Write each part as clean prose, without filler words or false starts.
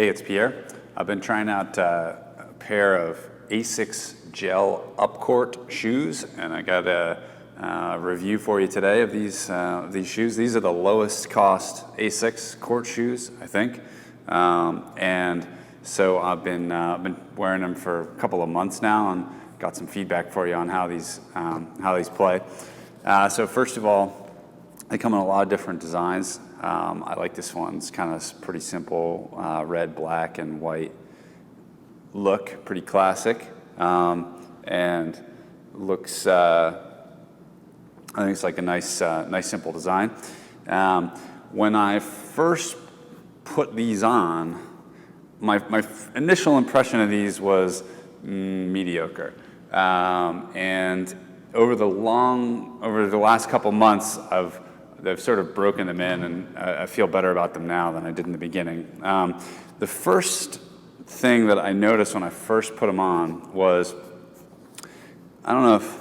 Hey, it's Pierre. I've been trying out a pair of Asics gel Upcourt shoes, and I got a review for you today of these shoes. These are the lowest cost Asics court shoes, I think, and so I've been wearing them for a couple of months now, and got some feedback for you on how these play. So first of all, they come in a lot of different designs. I like this one. It's kind of pretty simple, red, black, and white look, pretty classic, and looks. I think it's like a nice simple design. When I first put these on, my initial impression of these was mediocre, and over the last couple months, They've sort of broken them in, and I feel better about them now than I did in the beginning. The first thing that I noticed when I first put them on was, I don't know if,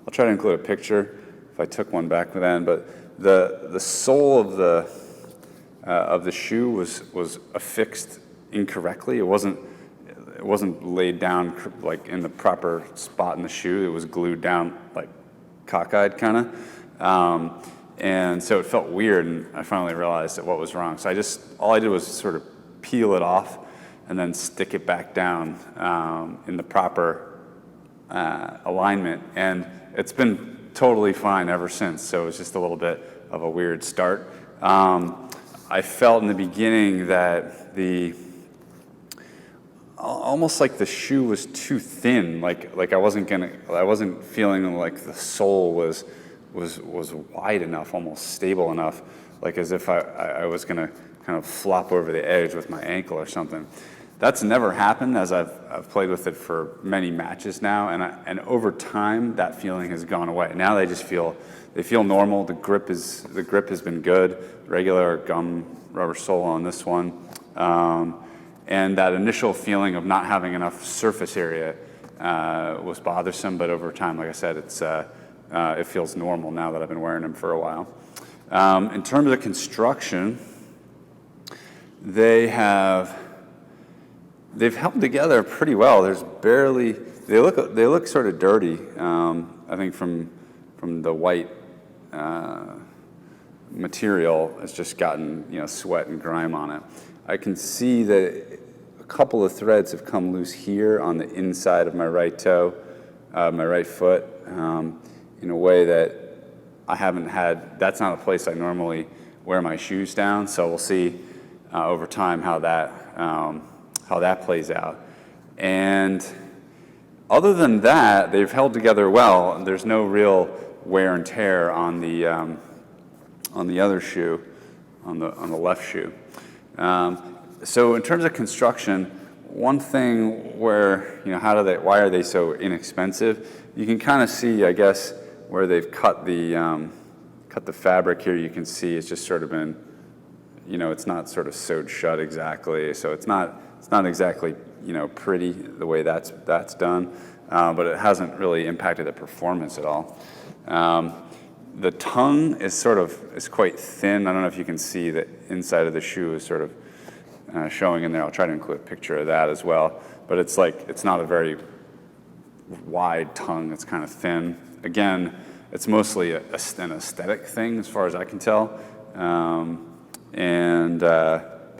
I'll try to include a picture if I took one back then, but the sole of the shoe was affixed incorrectly. It wasn't laid down like in the proper spot in the shoe. It was glued down like cockeyed kind of. And so it felt weird, and I finally realized that what was wrong. So all I did was sort of peel it off and then stick it back down in the proper alignment. And it's been totally fine ever since. So it was just a little bit of a weird start. I felt in the beginning that almost like the shoe was too thin. Like I wasn't feeling like the sole was wide enough, almost stable enough, like as if I was going to kind of flop over the edge with my ankle or something. That's never happened, as I've played with it for many matches now, and over time that feeling has gone away. Now they feel normal. The grip has been good, regular gum rubber sole on this one, and that initial feeling of not having enough surface area was bothersome. But over time, like I said, it feels normal now that I've been wearing them for a while. In terms of construction, they've held together pretty well. They look sort of dirty. I think from the white material, it's just gotten sweat and grime on it. I can see that a couple of threads have come loose here on the inside of my right toe, my right foot. In a way that I haven't had. That's not a place I normally wear my shoes down, so we'll see over time how that plays out. And other than that, they've held together well. There's no real wear and tear on the other shoe, on the left shoe. So in terms of construction, one thing where why are they so inexpensive? You can kind of see, I guess, where they've cut the fabric here. You can see it's just sort of been, it's not sort of sewed shut exactly. So it's not exactly pretty the way that's done, but it hasn't really impacted the performance at all. The tongue is quite thin. I don't know if you can see the inside of the shoe is sort of showing in there. I'll try to include a picture of that as well. But it's not a very wide tongue. It's kind of thin. Again, it's mostly an aesthetic thing as far as I can tell, but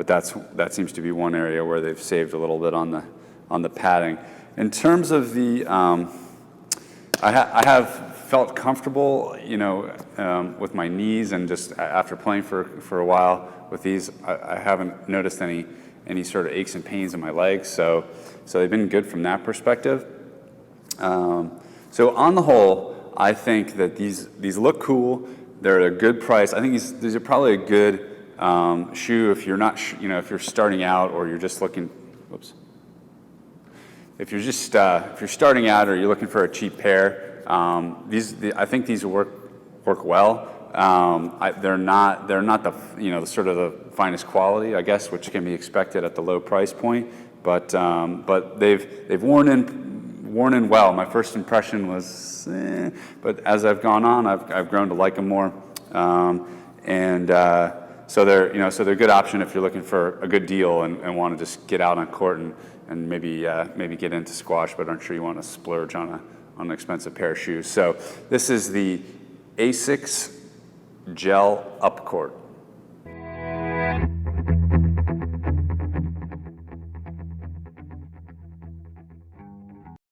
that seems to be one area where they've saved a little bit on the padding. In terms of I have felt comfortable, with my knees, and just after playing for a while with these, I haven't noticed any sort of aches and pains in my legs, so they've been good from that perspective. So on the whole, I think that these look cool. They're at a good price. I think these are probably a good shoe if you're not, if you're starting out or you're just looking. Whoops. If you're starting out or you're looking for a cheap pair, I think these work well. They're not the sort of the finest quality, I guess, which can be expected at the low price point. But they've worn in well. My first impression was, but as I've gone on, I've grown to like them more, and So they're a good option if you're looking for a good deal and want to just get out on court and maybe get into squash, but aren't sure you want to splurge on an expensive pair of shoes. So this is the Asics Gel Upcourt.